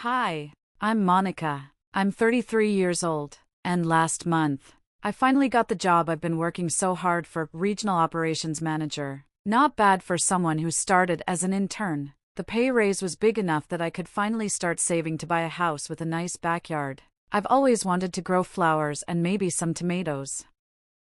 Hi, I'm Monica. I'm 33 years old, and last month, I finally got the job I've been working so hard for, regional operations manager. Not bad for someone who started as an intern. The pay raise was big enough that I could finally start saving to buy a house with a nice backyard. I've always wanted to grow flowers and maybe some tomatoes.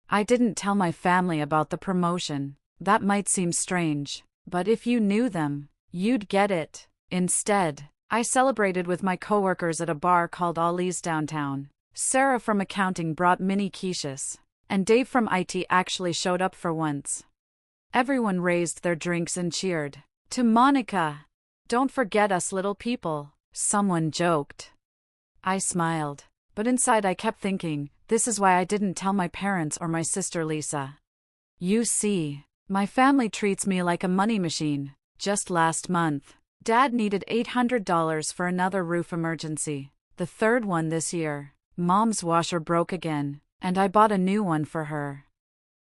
I didn't tell my family about the promotion. That might seem strange, but if you knew them, you'd get it. Instead, I celebrated with my coworkers at a bar called Ollie's downtown. Sarah from accounting brought mini quiches, and Dave from IT actually showed up for once. Everyone raised their drinks and cheered. To Monica! Don't forget us little people, someone joked. I smiled, but inside I kept thinking, this is why I didn't tell my parents or my sister Lisa. You see, my family treats me like a money machine. Just last month, Dad needed $800 for another roof emergency, the third one this year. Mom's washer broke again, and I bought a new one for her.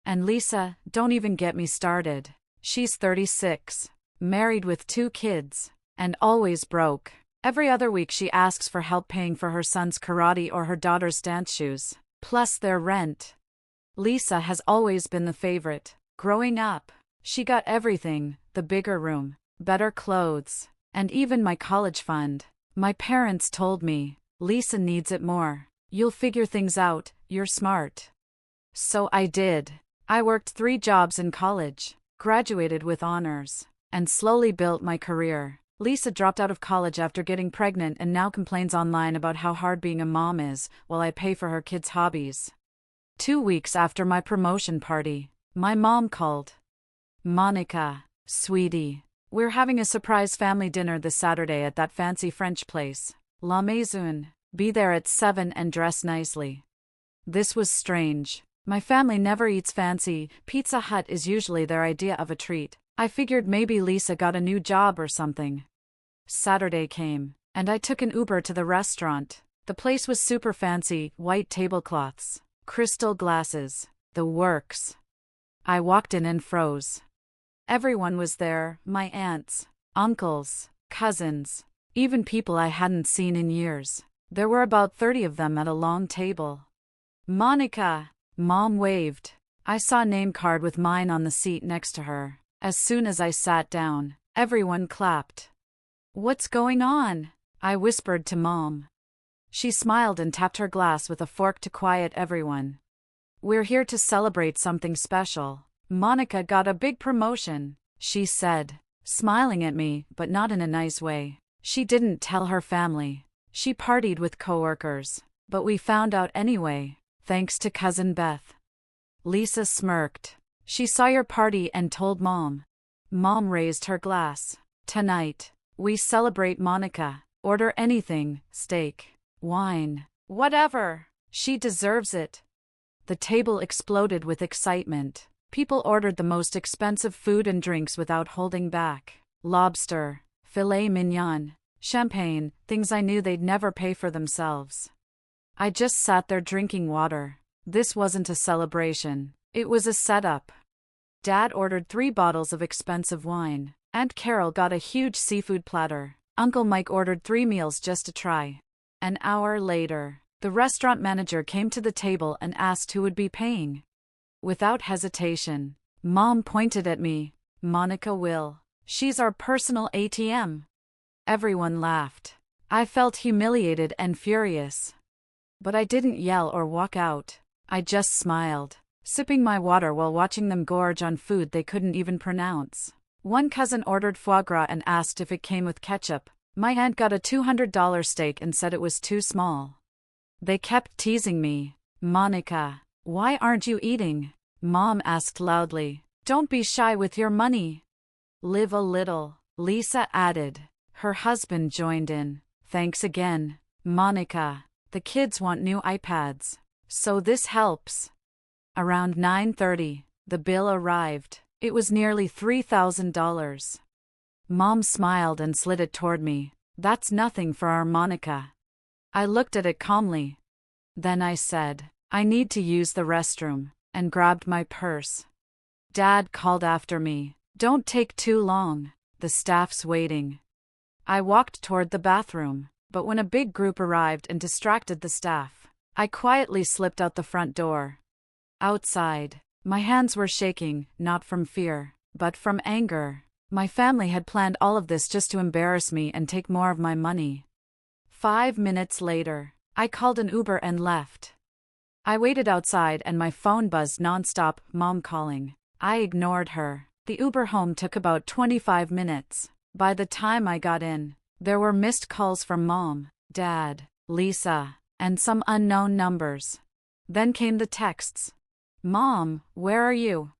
And Lisa, don't even get me started. She's 36, married with 2 kids, and always broke. Every other week she asks for help paying for her son's karate or her daughter's dance shoes, plus their rent. Lisa has always been the favorite. Growing up, she got everything, the bigger room, better clothes, and even my college fund. My parents told me, Lisa needs it more. You'll figure things out, you're smart. So I did. I worked 3 jobs in college, graduated with honors, and slowly built my career. Lisa dropped out of college after getting pregnant and now complains online about how hard being a mom is, while I pay for her kids' hobbies. 2 weeks after my promotion party, my mom called. Monica, sweetie, we're having a surprise family dinner this Saturday at that fancy French place, La Maison. Be there at 7 and dress nicely. This was strange. My family never eats fancy. Pizza Hut is usually their idea of a treat. I figured maybe Lisa got a new job or something. Saturday came, and I took an Uber to the restaurant. The place was super fancy, white tablecloths, crystal glasses, the works. I walked in and froze. Everyone was there, my aunts, uncles, cousins, even people I hadn't seen in years. There were about 30 of them at a long table. Monica! Mom waved. I saw a name card with mine on the seat next to her. As soon as I sat down, everyone clapped. What's going on? I whispered to Mom. She smiled and tapped her glass with a fork to quiet everyone. We're here to celebrate something special. Monica got a big promotion, she said, smiling at me, but not in a nice way. She didn't tell her family. She partied with coworkers, but we found out anyway, thanks to Cousin Beth. Lisa smirked. She saw your party and told Mom. Mom raised her glass. Tonight, we celebrate Monica. Order anything, steak, wine, whatever. She deserves it. The table exploded with excitement. People ordered the most expensive food and drinks without holding back. Lobster, filet mignon, champagne, things I knew they'd never pay for themselves. I just sat there drinking water. This wasn't a celebration. It was a setup. Dad ordered 3 bottles of expensive wine. Aunt Carol got a huge seafood platter. Uncle Mike ordered 3 meals just to try. An hour later, the restaurant manager came to the table and asked who would be paying. Without hesitation, Mom pointed at me. Monica will. She's our personal ATM. Everyone laughed. I felt humiliated and furious. But I didn't yell or walk out. I just smiled, sipping my water while watching them gorge on food they couldn't even pronounce. One cousin ordered foie gras and asked if it came with ketchup. My aunt got a $200 steak and said it was too small. They kept teasing me. Monica, why aren't you eating? Mom asked loudly. Don't be shy with your money. Live a little, Lisa added. Her husband joined in. Thanks again, Monica. The kids want new iPads, so this helps. Around 9:30, the bill arrived. It was nearly $3,000. Mom smiled and slid it toward me. That's nothing for our Monica. I looked at it calmly. Then I said, I need to use the restroom, and grabbed my purse. Dad called after me. Don't take too long. The staff's waiting. I walked toward the bathroom. but when a big group arrived and distracted the staff, I quietly slipped out the front door. Outside, my hands were shaking, not from fear, but from anger. My family had planned all of this just to embarrass me and take more of my money. 5 minutes later, I called an Uber and left. I waited outside and my phone buzzed nonstop, Mom calling. I ignored her. The Uber home took about 25 minutes. By the time I got in, there were missed calls from Mom, Dad, Lisa, and some unknown numbers. Then came the texts. Mom, where are you?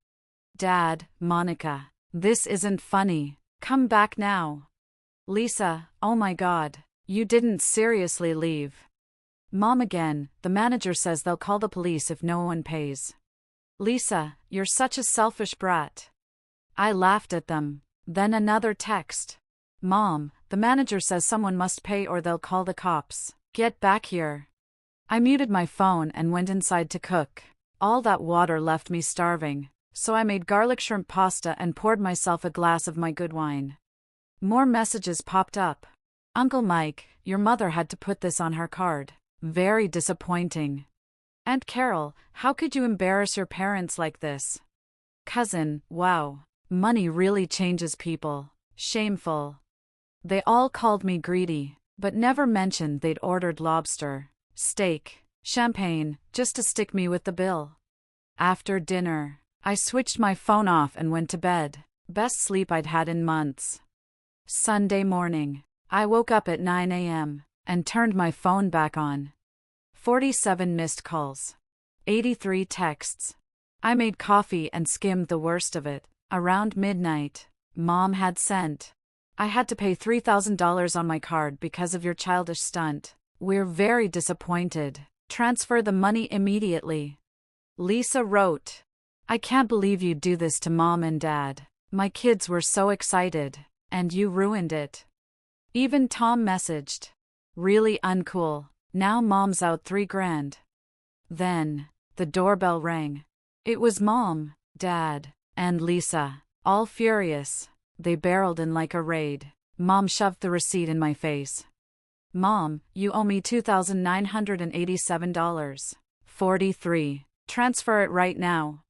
Dad, Monica, this isn't funny. Come back now. Lisa, oh my God, you didn't seriously leave. Mom again, the manager says they'll call the police if no one pays. Lisa, you're such a selfish brat. I laughed at them. Then another text. Mom, the manager says someone must pay or they'll call the cops. Get back here. I muted my phone and went inside to cook. All that water left me starving, so I made garlic shrimp pasta and poured myself a glass of my good wine. More messages popped up. Uncle Mike, your mother had to put this on her card. Very disappointing. Aunt Carol, how could you embarrass your parents like this? Cousin, wow, money really changes people. Shameful. They all called me greedy, but never mentioned they'd ordered lobster, steak, champagne, just to stick me with the bill. After dinner, I switched my phone off and went to bed. Best sleep I'd had in months. Sunday morning, I woke up at 9 a.m. and turned my phone back on. 47 missed calls. 83 texts. I made coffee and skimmed the worst of it. Around midnight, Mom had sent. I had to pay $3,000 on my card because of your childish stunt. We're very disappointed. Transfer the money immediately. Lisa wrote, I can't believe you'd do this to Mom and Dad. My kids were so excited, and you ruined it. Even Tom messaged. Really uncool. Now Mom's out $3,000. Then, the doorbell rang. It was Mom, Dad, and Lisa, all furious. They barreled in like a raid. Mom shoved the receipt in my face. Mom, you owe me $2,987.43. Transfer it right now.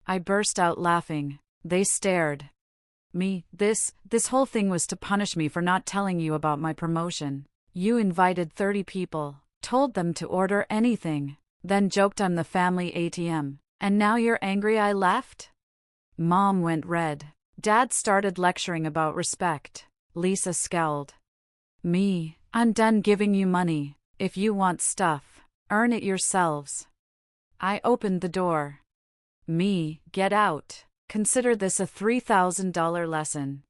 I burst out laughing. They stared. This whole thing was to punish me for not telling you about my promotion. You invited 30 people, told them to order anything, then joked I'm the family ATM, and now you're angry I left? Mom went red. Dad started lecturing about respect. Lisa scowled. I'm done giving you money. If you want stuff, earn it yourselves. I opened the door. Get out. Consider this a $3,000 lesson.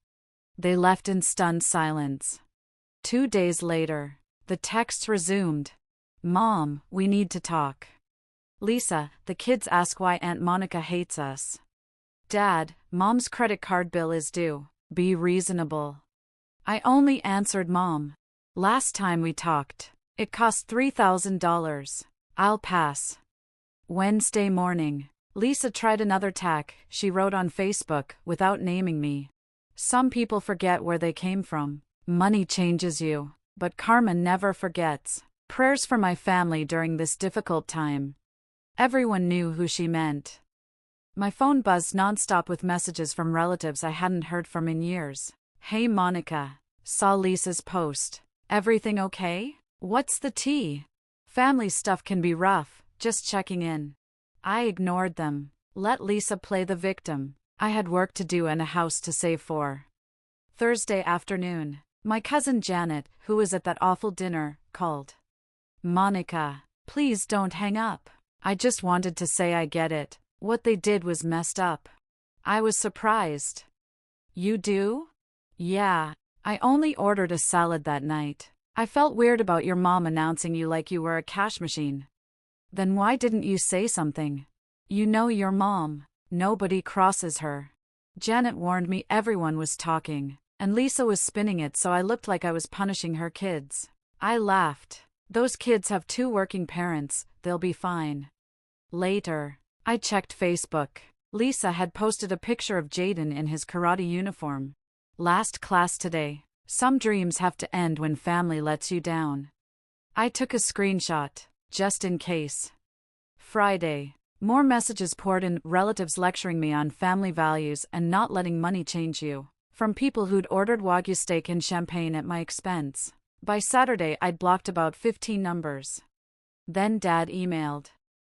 They left in stunned silence. 2 days later, the texts resumed. Mom, we need to talk. Lisa, the kids ask why Aunt Monica hates us. Dad, Mom's credit card bill is due. Be reasonable. I only answered Mom. Last time we talked, it cost $3,000. I'll pass. Wednesday morning, Lisa tried another tack she wrote on Facebook without naming me. Some people forget where they came from. Money changes you, but karma never forgets. Prayers for my family during this difficult time. Everyone knew who she meant. My phone buzzed nonstop with messages from relatives I hadn't heard from in years. Hey Monica, saw Lisa's post. Everything okay? What's the tea? Family stuff can be rough, just checking in. I ignored them. Let Lisa play the victim. I had work to do and a house to save for. Thursday afternoon, my cousin Janet, who was at that awful dinner, called. Monica, please don't hang up. I just wanted to say I get it. What they did was messed up. I was surprised. You do? Yeah. I only ordered a salad that night. I felt weird about your mom announcing you like you were a cash machine. Then why didn't you say something? You know your mom. Nobody crosses her. Janet warned me everyone was talking, and Lisa was spinning it so I looked like I was punishing her kids. I laughed. Those kids have 2 working parents, they'll be fine. Later, I checked Facebook. Lisa had posted a picture of Jaden in his karate uniform. Last class today, Some dreams have to end when family lets you down. I took a screenshot, just in case. Friday. More messages poured in, relatives lecturing me on family values and not letting money change you. From people who'd ordered Wagyu steak and champagne at my expense. By Saturday, I'd blocked about 15 numbers. Then Dad emailed.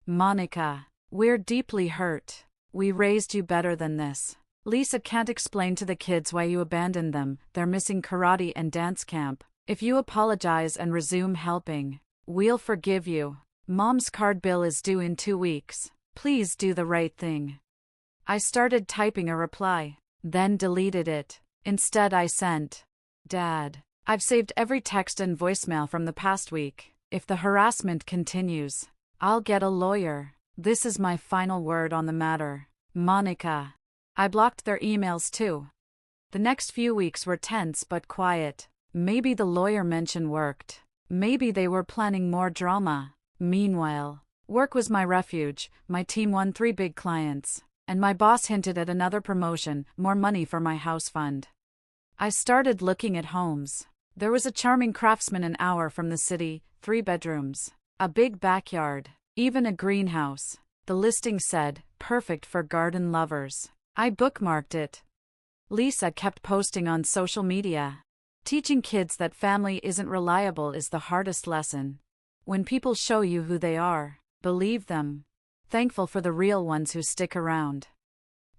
Monica, we're deeply hurt. We raised you better than this. Lisa can't explain to the kids why you abandoned them. They're missing karate and dance camp. If you apologize and resume helping, we'll forgive you. Mom's card bill is due in 2 weeks. Please do the right thing. I started typing a reply, then deleted it. Instead I sent, Dad, I've saved every text and voicemail from the past week. If the harassment continues, I'll get a lawyer. This is my final word on the matter. Monica. I blocked their emails too. The next few weeks were tense but quiet. Maybe the lawyer mention worked. Maybe they were planning more drama. Meanwhile, work was my refuge. My team won 3 big clients, and my boss hinted at another promotion, more money for my house fund. I started looking at homes. There was a charming craftsman an hour from the city, 3 bedrooms, a big backyard, even a greenhouse. The listing said, perfect for garden lovers. I bookmarked it. Lisa kept posting on social media. Teaching kids that family isn't reliable is the hardest lesson. When people show you who they are, believe them. Thankful for the real ones who stick around.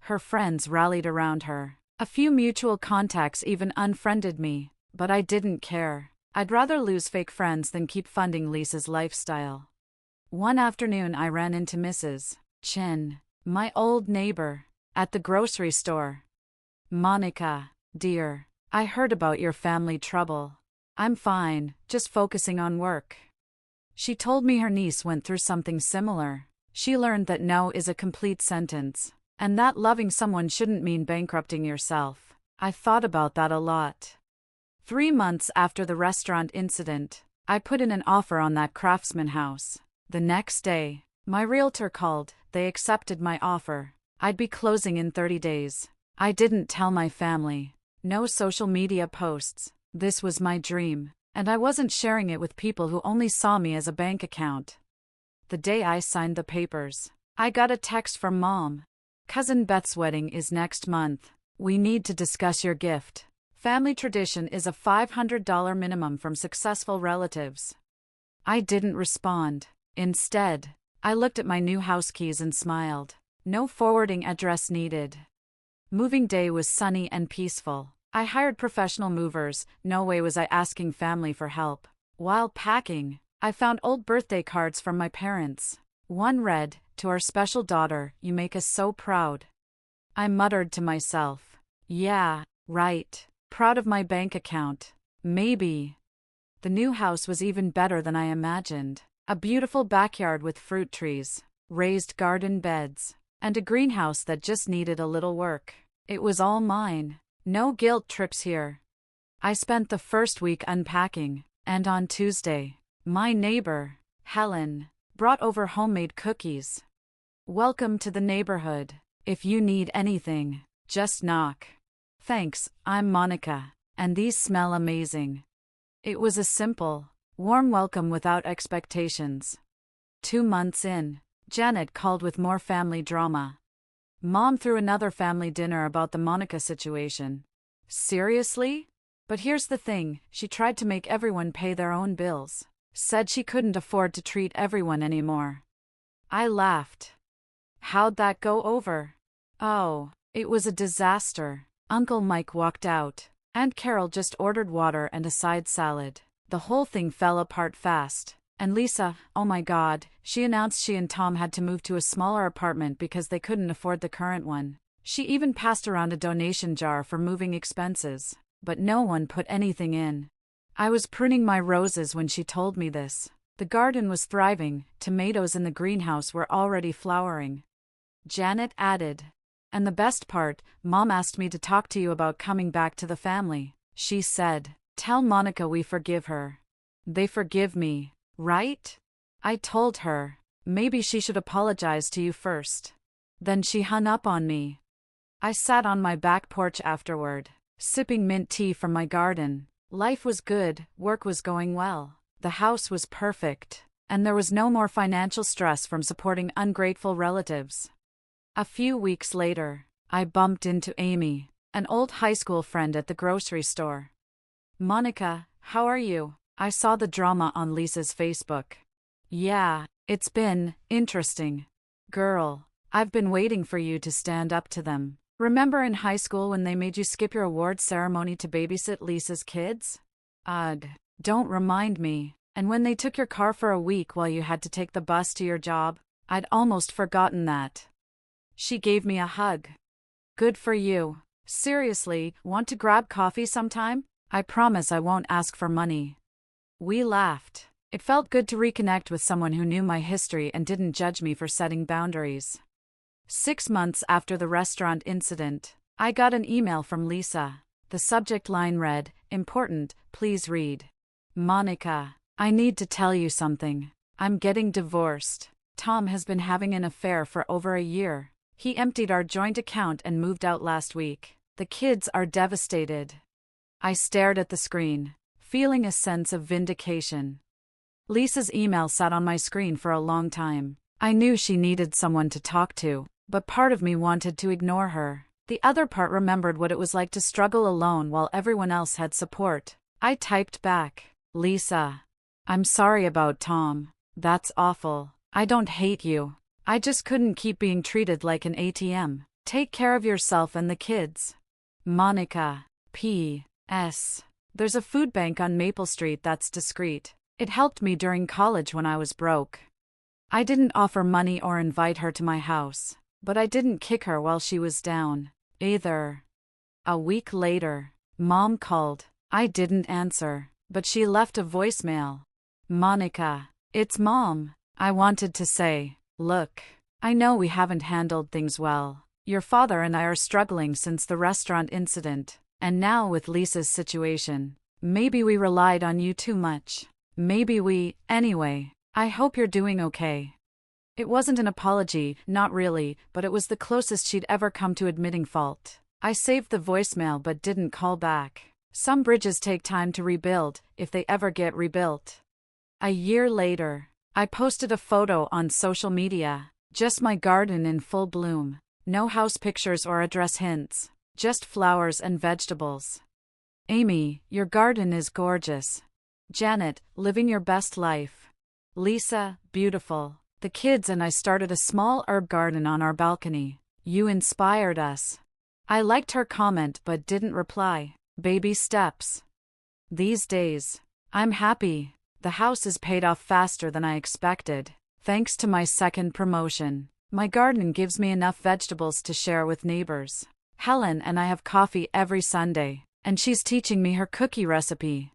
Her friends rallied around her. A few mutual contacts even unfriended me, but I didn't care. I'd rather lose fake friends than keep funding Lisa's lifestyle. One afternoon I ran into Mrs. Chin, my old neighbor, at the grocery store. Monica, dear, I heard about your family trouble. I'm fine, just focusing on work. She told me her niece went through something similar. She learned that no is a complete sentence, and that loving someone shouldn't mean bankrupting yourself. I thought about that a lot. 3 months after the restaurant incident, I put in an offer on that craftsman house. The next day, my realtor called. They accepted my offer. I'd be closing in 30 days. I didn't tell my family. No social media posts. This was my dream, and I wasn't sharing it with people who only saw me as a bank account. The day I signed the papers, I got a text from Mom. Cousin Beth's wedding is next month. We need to discuss your gift. Family tradition is a $500 minimum from successful relatives. I didn't respond. Instead, I looked at my new house keys and smiled. No forwarding address needed. Moving day was sunny and peaceful. I hired professional movers. No way was I asking family for help. While packing, I found old birthday cards from my parents. One read, "To our special daughter, you make us so proud." I muttered to myself, yeah, right, proud of my bank account. Maybe. The new house was even better than I imagined. A beautiful backyard with fruit trees, raised garden beds, and a greenhouse that just needed a little work. It was all mine. No guilt trips here. I spent the first week unpacking, and on Tuesday, my neighbor, Helen, brought over homemade cookies. Welcome to the neighborhood. If you need anything, just knock. Thanks, I'm Monica, and these smell amazing. It was a simple, warm welcome without expectations. 2 months in, Janet called with more family drama. Mom threw another family dinner about the Monica situation. Seriously? But here's the thing, she tried to make everyone pay their own bills. Said she couldn't afford to treat everyone anymore. I laughed. How'd that go over? Oh, it was a disaster. Uncle Mike walked out. Aunt Carol just ordered water and a side salad. The whole thing fell apart fast. And Lisa, oh my God, she announced she and Tom had to move to a smaller apartment because they couldn't afford the current one. She even passed around a donation jar for moving expenses. But no one put anything in. I was pruning my roses when she told me this. The garden was thriving, tomatoes in the greenhouse were already flowering. Janet added, and the best part, Mom asked me to talk to you about coming back to the family. She said, tell Monica we forgive her. They forgive me, right? I told her, maybe she should apologize to you first. Then she hung up on me. I sat on my back porch afterward, sipping mint tea from my garden. Life was good, work was going well. The house was perfect, and there was no more financial stress from supporting ungrateful relatives. A few weeks later, I bumped into Amy, an old high school friend at the grocery store. "Monica, how are you?" I saw the drama on Lisa's Facebook. "Yeah, it's been interesting. Girl, I've been waiting for you to stand up to them. Remember in high school when they made you skip your awards ceremony to babysit Lisa's kids? Ugh, don't remind me. And when they took your car for a week while you had to take the bus to your job? I'd almost forgotten that." She gave me a hug. "Good for you. Seriously, want to grab coffee sometime? I promise I won't ask for money." We laughed. It felt good to reconnect with someone who knew my history and didn't judge me for setting boundaries. 6 months after the restaurant incident, I got an email from Lisa. The subject line read, "Important, please read. Monica, I need to tell you something. I'm getting divorced. Tom has been having an affair for over a year. He emptied our joint account and moved out last week. The kids are devastated." I stared at the screen, feeling a sense of vindication. Lisa's email sat on my screen for a long time. I knew she needed someone to talk to, but part of me wanted to ignore her. The other part remembered what it was like to struggle alone while everyone else had support. I typed back, "Lisa, I'm sorry about Tom. That's awful. I don't hate you. I just couldn't keep being treated like an ATM. Take care of yourself and the kids. Monica, P.S. There's a food bank on Maple Street that's discreet. It helped me during college when I was broke." I didn't offer money or invite her to my house, but I didn't kick her while she was down, either. A week later, Mom called. I didn't answer, but she left a voicemail. "Monica, it's Mom. I wanted to say, look, I know we haven't handled things well. Your father and I are struggling since the restaurant incident, and now with Lisa's situation. Maybe we relied on you too much. Anyway, I hope you're doing okay." It wasn't an apology, not really, but it was the closest she'd ever come to admitting fault. I saved the voicemail but didn't call back. Some bridges take time to rebuild, if they ever get rebuilt. A year later, I posted a photo on social media. Just my garden in full bloom. No house pictures or address hints. Just flowers and vegetables. "Amy, your garden is gorgeous." Janet, living your best life. Lisa, beautiful. The kids and I started a small herb garden on our balcony. You inspired us. I liked her comment but didn't reply. Baby steps. These days, I'm happy. The house is paid off faster than I expected, thanks to my second promotion. My garden gives me enough vegetables to share with neighbors. Helen and I have coffee every Sunday, and she's teaching me her cookie recipe.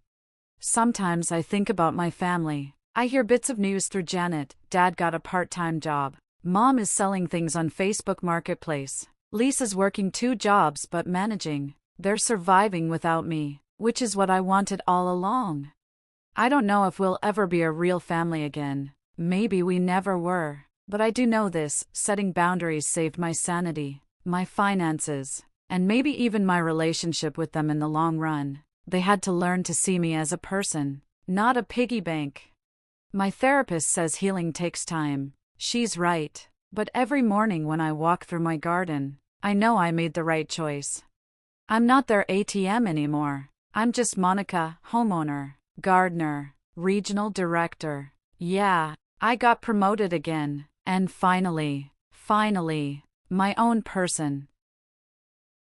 Sometimes I think about my family. I hear bits of news through Janet. Dad got a part-time job. Mom is selling things on Facebook Marketplace. Lisa's working 2 jobs but managing. They're surviving without me, which is what I wanted all along. I don't know if we'll ever be a real family again. Maybe we never were. But I do know this, setting boundaries saved my sanity, my finances, and maybe even my relationship with them in the long run. They had to learn to see me as a person, not a piggy bank. My therapist says healing takes time. She's right. But every morning when I walk through my garden, I know I made the right choice. I'm not their ATM anymore. I'm just Monica, homeowner, gardener, regional director. Yeah, I got promoted again. And finally, my own person.